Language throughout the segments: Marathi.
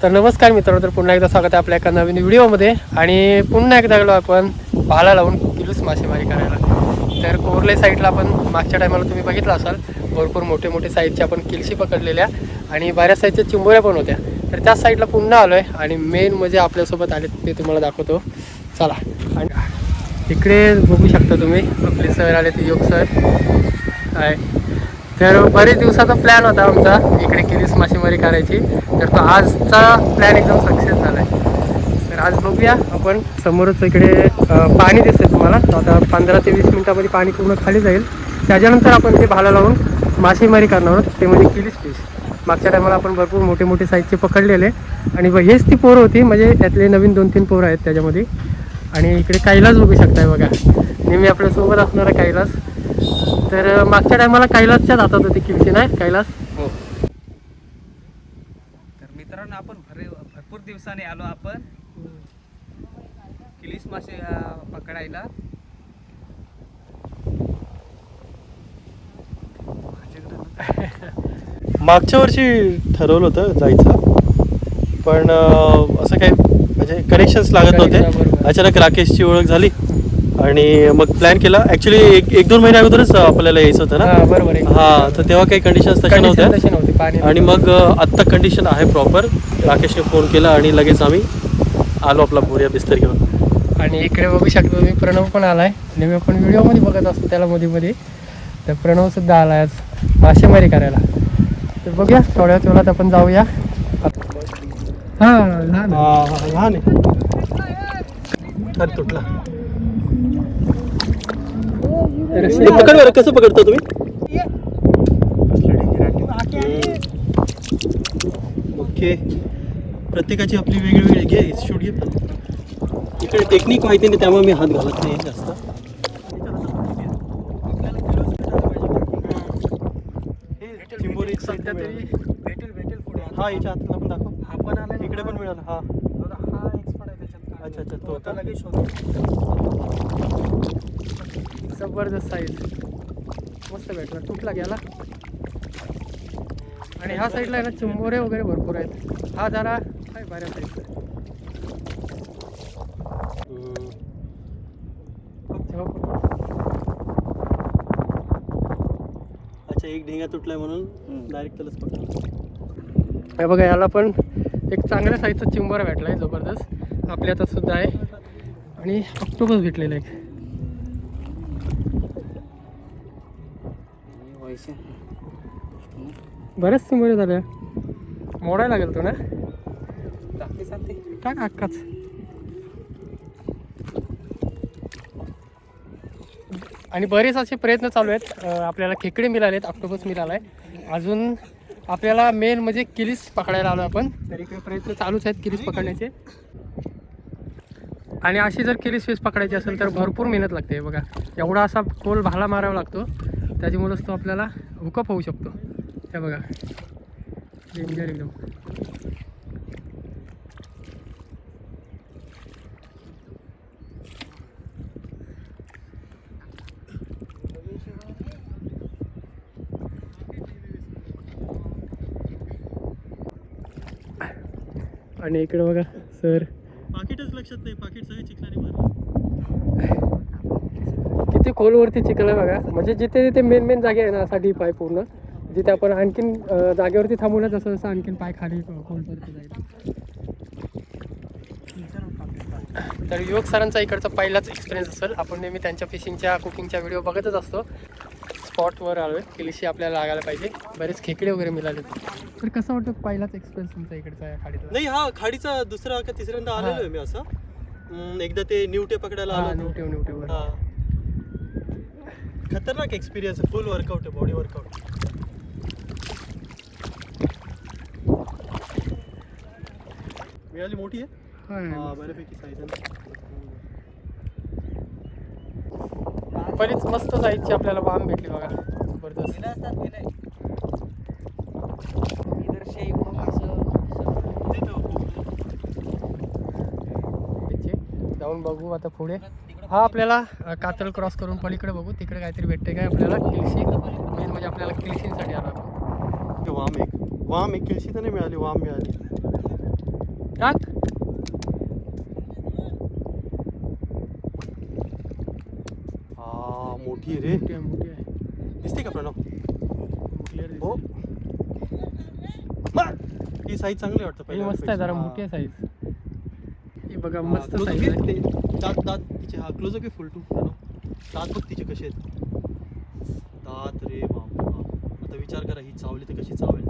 तर नमस्कार मित्रांनो, तर पुन्हा एकदा स्वागत आहे आपल्या एका नवीन व्हिडिओमध्ये. आणि पुन्हा एकदा गेलो आपण भाला लावून किलूस मासेमारी करायला. तर कोरले साईडला आपण मागच्या टायमाला तुम्ही बघितलं असाल, भरपूर मोठे मोठे साईजचे आपण किलशी पकडलेल्या आणि बऱ्याच साईजच्या चिंबोऱ्या पण होत्या. तर त्याच साईडला पुन्हा आलो आहे आणि मेन म्हणजे आपल्यासोबत आले ते तुम्हाला दाखवतो, चला. आणि इकडे बघू शकता तुम्ही आपले सर आले, ते योग सर आहे. तर बरेच दिवसाचा प्लॅन होता आमचा इकडे किलीस मासेमारी करायची, तर तो आजचा प्लॅन एकदम सक्सेस झाला आहे. तर आज बघूया आपण, समोरच इकडे पाणी दिसते तुम्हाला, तर आता 15 ते 20 मिनटामध्ये पाणी पूर्ण खाली जाईल. त्याच्यानंतर आपण ते भाला लावून मासेमारी करणार आहोत, ते म्हणजे किलीस फिश. मागच्या टायमाला आपण भरपूर मोठे मोठे साईजचे पकडलेले आणि हेच ती पोरं होती, म्हणजे यातले नवीन 2-3 पोरं आहेत त्याच्यामध्ये. आणि इकडे कैलास बघू शकताय बघा, नेहमी आपल्यासोबत असणारा कैलास. तर मागच्या टायमाला कैलासच्याच हातात होती किलशी, नाही कैलास? हो. तर मित्रांनो, आपण भरपूर दिवसाने आलो आपण किलीस मासे पकडायला. मागच्या वर्षी ठरवलं होतं जायचं, पण असं काही म्हणजे कनेक्शन्स लागत नव्हते. अचानक राकेशची ओळख झाली आणि मग प्लॅन केला. ॲक्च्युली एक 2 महिन्या अगोदरच आपल्याला यायचं होतं ना. बरोबर आहे. हां, तर तेव्हा काही कंडिशन्स तशा नव्हत्या आणि मग आत्ता कंडिशन आहे प्रॉपर. राकेशने फोन केला आणि लगेच आम्ही आलो आपला बोरिया बिस्तर घेऊन. आणि इकडे बघू शकतो तुम्ही, प्रणव पण आलाय. नेहमी आपण व्हिडिओमध्ये बघत असतो त्याला मध्ये मध्ये, तर प्रणवसुद्धा आलाय आज मासेमारी करायला. तर बघूया थोड्या वेळात आपण जाऊया. हां, लहान लहान आहे. अरे तुटला. पकड बरं, कसं पकडता तुम्ही? ओके, प्रत्येकाची आपली वेगळी घे, शूट घे. इकडे टेक्निक माहिती नाही त्यामुळे मी हात घालत नाही जास्त. चिंबोरी सध्या तरी भेटेल पुढे. हा, याच्या हाताला पण दाखव. हा पण आला, इकडे पण मिळाला. हा एक्सपर्ट आहे त्याच्यात. अच्छा, तो आता लगेच शोधतो. जबरदस्त साईज, मस्त भेटला, तुटला गेला. आणि ह्या साईडला आहे ना चिंबोरे वगैरे भरपूर आहेत. हा जरा काय बऱ्याच साईजचा. अच्छा, एक ढेंगा तुटलाय म्हणून डायरेक्ट त्यालाच पकडलं. हे बघा, याला पण एक चांगल्या साईजचा चिंबोरा भेटला आहे, जबरदस्त. आपल्या हातात सुद्धा आहे. आणि ऑक्टोपस भेटलेला आहे. बरेच चिंबोरे झाले, मोडायला लागेल तो ना. टाक अक्काच. आणि बरेच असे प्रयत्न चालू आहेत. आपल्याला खेकडे मिळालेत, ऑक्टोपस मिळाला आहे. अजून आपल्याला मेन म्हणजे किलीस पकडायला आलो आपण. तर इकडे प्रयत्न चालूच आहेत किलीस पकडण्याचे. आणि अशी जर किलीस फिश पकडायची असेल तर भरपूर मेहनत लागते. बघा, एवढा असा खोल भाला मारावा लागतो, त्याच्यामुळेच तो आपल्याला हुकअप होऊ शकतो. हे बघा, डेंजर एकदम. आणि इकडे बघा सर, पाकिटच लक्षात नाही, पाकिट सगळे चिखलाने भरले. किती खोलवरती चिखल आहे बघा. म्हणजे जिथे जिथे मेन जागे आहे ना, असा डीप आहे पूर्ण, जिथे आपण आणखीन जागेवरती थांबवलं जसं जसं आणखीन पाय खाली खोलवरती जाईल. तर युवक सरांचा इकडचा पहिलाच एक्सपिरियन्स असेल. आपण नेहमी त्यांच्या फिशिंगच्या कुकिंगच्या व्हिडिओ बघतच असतो. स्पॉटवर आलो आहे, किलीशी आपल्याला लागायला पाहिजे. बरेच खेकडे वगैरे मिळाले. तर कसं वाटतं पहिलाच एक्सपिरियन्स तुमचा इकडचा या खाडीतला? नाही, हा खाडीचा दुसरा का तिसऱ्यांदा आलेलो आहे मी असं. एकदा ते निवटे पकडायला आलो. न्यूटेवर. हा, खतरनाक एक्सपिरियन्स आहे. फुल वर्कआउट आहे, बॉडी वर्कआउट. मिळाली मोठी आहे. हा, बऱ्यापैकी साईज आहे. बरीच मस्त साईजची आपल्याला वाम भेटली बघा, जबरदस्त. जाऊन बघू आता पुढे. हा, आपल्याला कातल क्रॉस करून पलीकडे बघू, तिकडे काहीतरी भेटते काय आपल्याला किलशी. मेन म्हणजे आपल्याला किलशीसाठी आला. वाम एक किलशी तर नाही मिळाली, वाम मिळाली. टाक. हा मोठी आहे रे. मोठी आहे, मोठी आहे. दिसते का प्रणव? Clear हो. दिसते. ही साईज चांगली वाटतं ही मस्त आहे, जरा मोठी आहे साईज. ही बघा मस्त साईज आहे. दात दात तिचे हा क्लोजअप आहे फुल टू प्रणव. दात बघ तिचे कसे आहेत. दात रे बाप. आता विचार करा ही चावली तर कशी चावेल.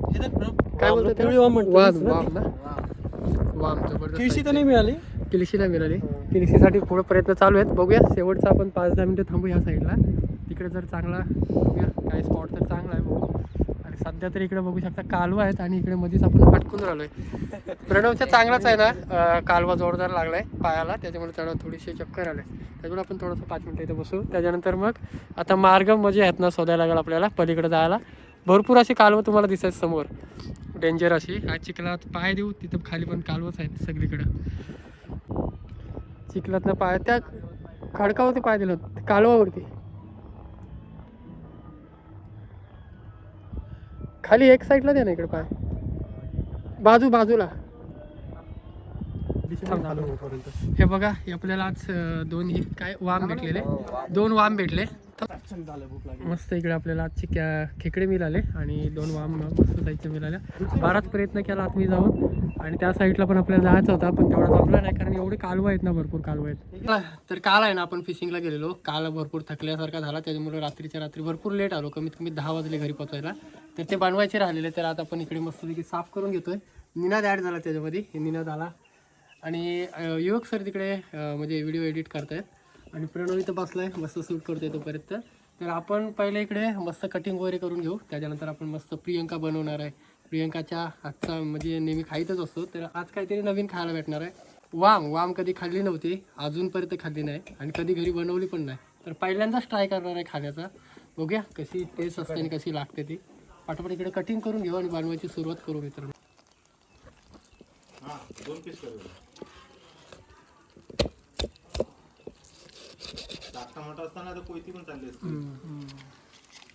हे तर प्रणव काय बोलतो पिवळी वाम म्हणतो वाम ना. वाम जबरदस्त किळशी size तर आहे. नाही मिळाली. किलशी नाही मिळाली. किलशीसाठी पुढे प्रयत्न चालू आहेत. बघूया शेवटचा आपण 5-10 मिनिटं थांबू ह्या साईडला. तिकडे जर चांगला बघूया काय स्पॉट तर चांगला आहे बघू. आणि सध्या तर इकडे बघू शकता कालवा आहेत आणि इकडे मध्येच आपण अटकून राहिलोय. प्रणवचा चांगलाच आहे ना, कालवा जोरदार लागलाय पायाला, त्याच्यामुळे त्याला थोडीशी चक्कर आले. त्याच्यामुळे आपण थोडंसं 5 मिनिटं इथे बसू. त्याच्यानंतर मग आता मार्ग म्हणजे आहेत ना शोधायला लागेल आपल्याला पलीकडे जायला. भरपूर अशी कालवं तुम्हाला दिसायचं समोर, डेंजर अशी. आज चिखलात पाय देऊ तिथं खाली पण कालवच आहेत सगळीकडं. चिखलातनं पाय त्या खडकावरती पाय दिलं होतं कालवावरती. खाली एक साईडला द्या ना इकडे पाय, बाजूला. हे बघा हे आपल्याला आज दोन काय वाम भेटलेले, 2 वाम भेटले मस्त. इकडे आपल्याला आजचे खेकडे मिळाले आणि 2 वाम मस्त साईजचे मिळाल्या. बराच प्रयत्न केला आतमध्ये जाऊन आणि त्या साईडला पण आपल्याला जायचं होता, पण तेवढा जमला नाही कारण एवढे कालवा आहेत ना, भरपूर कालवा आहेत. तर काल आहे ना आपण फिशिंगला गेलेलो. काल भरपूर थकल्यासारखा झाला, त्याच्यामुळे रात्रीच्या रात्री भरपूर लेट आलो. कमीत कमी 10 वाजले घरी पोहोचायला. तर ते बनवायचे राहिलेले, तर आता आपण इकडे मस्तपैकी साफ करून घेतोय. निनाद ॲड झाला त्याच्यामध्ये, निनाद आला आणि युवक सर तिकडे म्हणजे व्हिडिओ एडिट करतायत आणि प्रणव इथं बसलाय मस्त शूट करतोय तोपर्यंत. तर आपण पहिले इकडे मस्त कटिंग वगैरे करून घेऊ, त्याच्यानंतर आपण मस्त प्रियंका बनवणार आहे. प्रियंकाच्या हातचा म्हणजे नेहमी खाईतच असतो, तर आज काहीतरी नवीन खायला भेटणार आहे. वाम कधी खाल्ली नव्हती, अजूनपर्यंत खाल्ली नाही आणि कधी घरी बनवली पण नाही. तर पहिल्यांदाच ट्राय करणार आहे खाण्याचा. बघूया कशी टेस्ट असते आणि कशी लागते ती. पटापट इकडे कटिंग करून घेऊ आणि बनवायची सुरुवात करू मित्रांनो.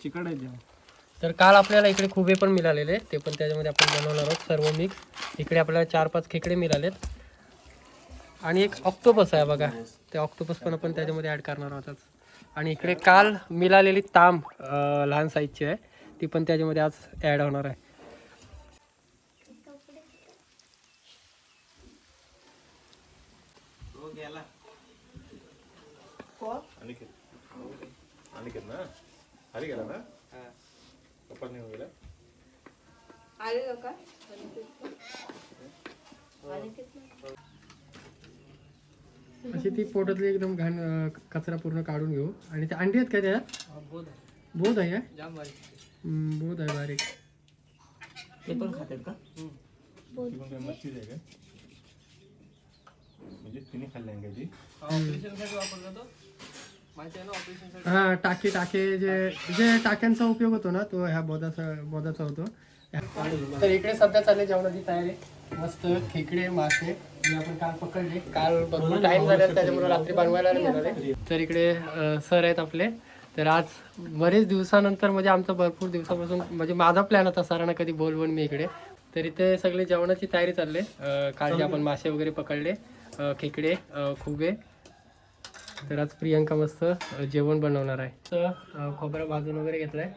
चिकट आहे जेवण. तर काल आपल्याला इकडे खुबे पण मिळालेले, ते पण त्याच्यामध्ये आपण बनवणार आहोत सर्व मिक्स. इकडे आपल्याला 4-5 खेकडे मिळालेत आणि एक ऑक्टोपस आहे बघा, ते ऑक्टोपस पण आपण त्याच्यामध्ये ॲड करणार आहोत. आणि इकडे काल मिळालेली तांब लहान साईजची आहे, ती पण त्याच्यामध्ये आज ॲड होणार आहे. अशी ती पोटातली एकदम घाण कचरा पूर्ण काढून घेऊ. आणि ते अंडी आहेत का त्याच्यात? बोध आहे का? बोध आहे बारीक. ते पण खातात का? म्हणजे तिने खाल्ल्या जी हा टाके जे टाक्यांचा उपयोग होतो ना, तो ह्या बोधाचा होतो. तर इकडे सध्या चालले जेवणाची तयारी. मस्त खेकडे मासे जे आपण काल पकडले, काल भरपूर टाइम झाला त्याच्यामुळे रात्री बनवायला नाही मिळाले. तर इकडे सर आहेत आपले. तर आज बरेच दिवसानंतर म्हणजे आमचा भरपूर दिवसापासून म्हणजे माझा प्लॅन होता सरांना कधी बोलवून मी इकडे. तर इथे सगळे जेवणाची तयारी चालली. काल जे आपण मासे वगैरे पकडले, खेकडे, खुबे. तर आज प्रियंका मस्त जेवण बनवणार आहे. तर खोबरं भाजून वगैरे घेतलंय,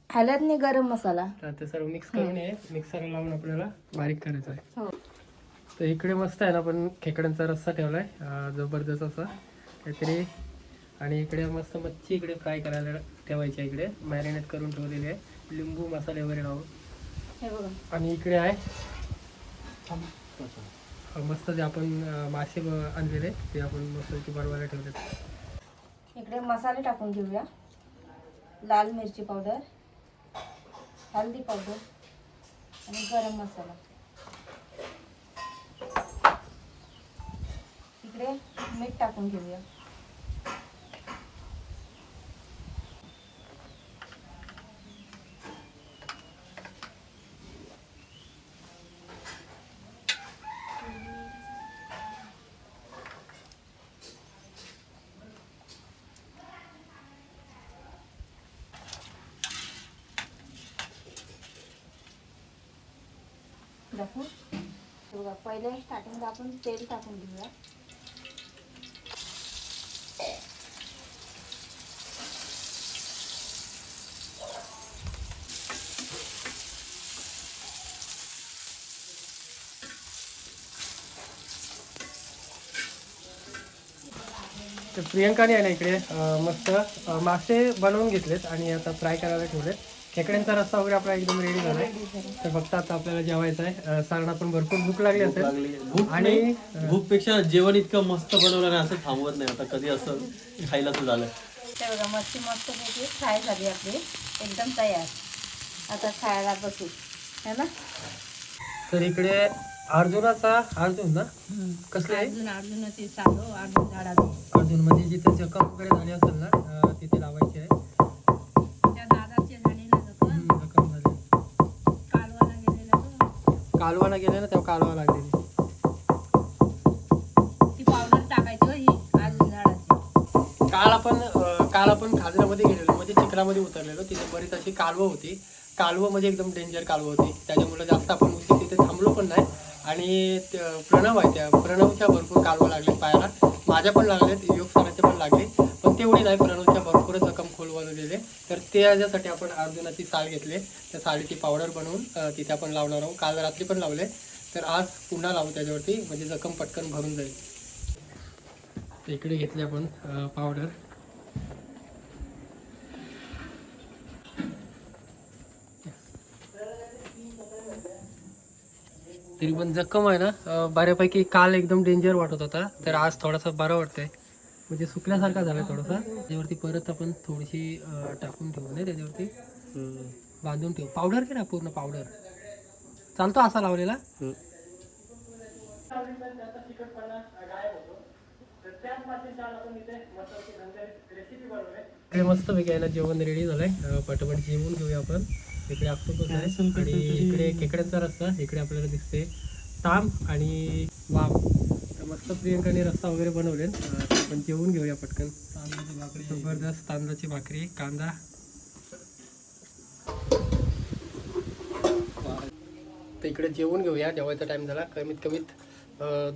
हळदने गरम मसाला, तर ते सर्व मिक्स करून मिक्सरला लावून आपल्याला बारीक करायचं आहे. तर इकडे मस्त आहे ना, आपण खेकड्यांचा रस्सा ठेवलाय जबरदस्त असा काहीतरी. आणि इकडे मस्त मच्छी इकडे फ्राय करायला ठेवायची आहे, इकडे मॅरिनेट करून ठेवलेली आहे, लिंबू मसाले वगैरे लावून. हे बघा. आणि इकडे आहे मस्त जे आपण मासे आणलेले ते आपण मस्त बनवायला ठेवले. इकडे मसाले टाकून घेऊया. लाल मिरची पावडर, हळदी पावडर आणि गरम मसाला. इकडे मीठ टाकून घेऊया. दाखवू. हे बघा, पहिले स्टार्टिंगला आपण तेल टाकून घेऊया. तर प्रियंकाने आहे ना इकडे मस्त मासे बनवून घेतलेत आणि आता फ्राय करायला ठेवलेत. खेकड्यांचा रस्सा वगैरे आपला एकदम रेडी झालाय. तर फक्त आता आपल्याला जेवायचं आहे. सारण आपण भरपूर भूक लागली असेल आणि भूकपेक्षा जेवण इतकं मस्त बनवलं नाही असं थांबवत नाही. आता कधी असं खायला तर झालं. ते बघा, मच्छी मस्त पैकी फ्राय झाली आपली, एकदम तयार. आता खायला बसू है ना. तर इकडे अर्जुन ना कसले आहे अर्जुनाची चालू, अर्जुन झाडाची. अर्जुन म्हणजे जिथे जखम वगैरे झाली असेल ना तिथे लावायची आहे. त्या दादाचे झालेलं जखम, जखम झाली, कालवाला गेलेला तो. कालवाला गेले ना तेव्हा कालवा लागलेली. ती पावडर टाकायची हो, ही अर्जुन झाडाची. काल आपण खाजण्यामध्ये गेलेलो म्हणजे चिखलामध्ये उतरलेलो. तिथे बरीच अशी कालवं होती. कालवं म्हणजे एकदम डेंजर कालवं होती. त्याच्यामुळे जास्त आपण उशीर तिथे थांबलो पण नाही. आणि प्रणव आहे, त्या प्रणवच्या भरपूर कालवा लागले पायाला. माझ्या पण लागलेत, योग सरांचे पण लागले, पण तेवढी नाही. प्रणवच्या भरपूरच जखम खोल बनवलेले. तर त्याच्यासाठी आपण अर्जुनाची साल घेतले. त्या सालीची पावडर बनवून तिथे आपण लावणार आहोत. काल रात्री पण लावले, तर आज पुन्हा लावू त्याच्यावरती, म्हणजे जखम पटकन भरून जाईल. इकडे घेतले आपण पावडर. तरी पण जखम आहे ना बऱ्यापैकी काल एकदम डेंजर वाटत होता, तर आज थोडासा बरं वाटतंय, म्हणजे सुकल्यासारखा झालाय थोडासा. त्याच्यावरती परत आपण थोडीशी टाकून ठेवू नये, त्याच्यावरती बांधून ठेवू. पावडर घे ना, पूर्ण पावडर चालतो असा लावलेला. मस्त पैकी आहे ना जेवण रेडी झालंय. पटापट जेवून घेऊया आपण. इकडे ऑक्टोपस आहे आणि इकडे खेकड्यांचा रस्सा. इकडे आपल्याला दिसते ताम आणि वाम. मस्त प्रियंकाने रस्सा वगैरे बनवले. आपण जेवून घेऊया पटकन. तांदळाची भाकरी, जबरदस्त तांदळाची भाकरी, कांदा. तर इकडे जेवून घेऊया. जेवायचा टाइम झाला. कमीत कमीत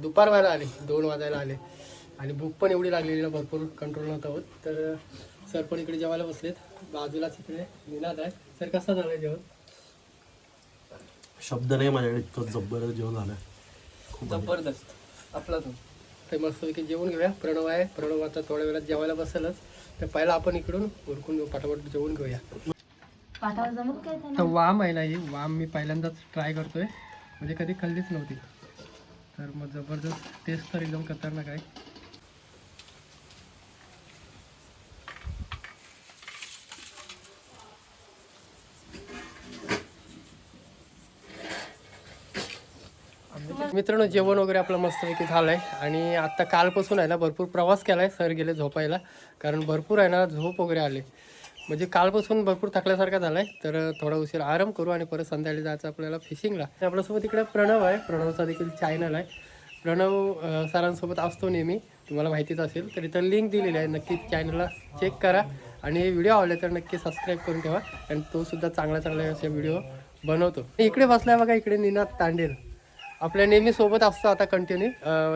दुपार व्हायला आले, 2 वाजायला आले आणि भूक पण एवढी लागलेली ना, भरपूर कंट्रोल नव्हता होत. तर सर पण इकडे जेवायला बसलेत. बाजूलाच इकडे निनाद आहे. सर कसं झालं जेवण? शब्द नाही माझ्याकडे, इतकं जबरदस्त जेवण झालं. जबरदस्त आपला तो. तर मस्तपैकी जेवून घेऊया. प्रणव आहे, प्रणव आता थोड्या वेळात जेवायला बसेलच. तर पहिला आपण इकडून उरकून पटापट जेवून घेऊया. पाठावर जमत काय तर त्यांना? वाम आहे ना, ही वाम मी पहिल्यांदाच ट्राय करतोय, म्हणजे कधी खाल्लीच नव्हती. तर मग जबरदस्त टेस्ट तर एकदम खतरनाक आहे. मित्रांनो, जेवण वगैरे आपलं मस्तपैकी झालं आहे. आणि आत्ता कालपासून आहे ना भरपूर प्रवास केला आहे. सर गेले झोपायला, कारण भरपूर आहे ना झोप वगैरे आले. म्हणजे कालपासून भरपूर थकल्यासारखा झाला आहे. तर थोडा उशीर आराम करू आणि परत संध्याकाळी जायचं आपल्याला फिशिंगला. आपल्यासोबत इकडे प्रणव आहे. प्रणवचा देखील चॅनल आहे. प्रणव सरांसोबत असतो नेहमी, तुम्हाला माहितीच असेल. तर इथं लिंक दिलेली आहे, नक्की चॅनलला चेक करा. आणि व्हिडिओ आवडले तर नक्की सबस्क्राईब करून ठेवा, आणि तो सुद्धा चांगल्या असे व्हिडिओ बनवतो. इकडे बसलाय बघा, इकडे निनाद तांडेल आपल्या नेहमी सोबत असतो आता कंटिन्यू.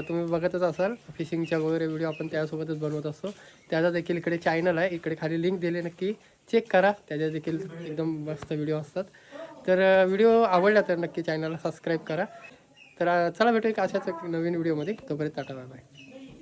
तुम्ही बघतच असाल फिशिंगच्या वगैरे व्हिडिओ आपण त्यासोबतच बनवत असतो. त्याचा देखील इकडे चॅनल आहे, इकडे खाली लिंक दिले, नक्की चेक करा. त्याच्या देखील एकदम मस्त व्हिडिओ असतात. तर व्हिडिओ आवडला तर नक्की चॅनलला सबस्क्राईब करा. तर चला भेटू एक अशाच एक नवीन व्हिडिओमध्ये. तोपर्यंत टाटा बाय बाय.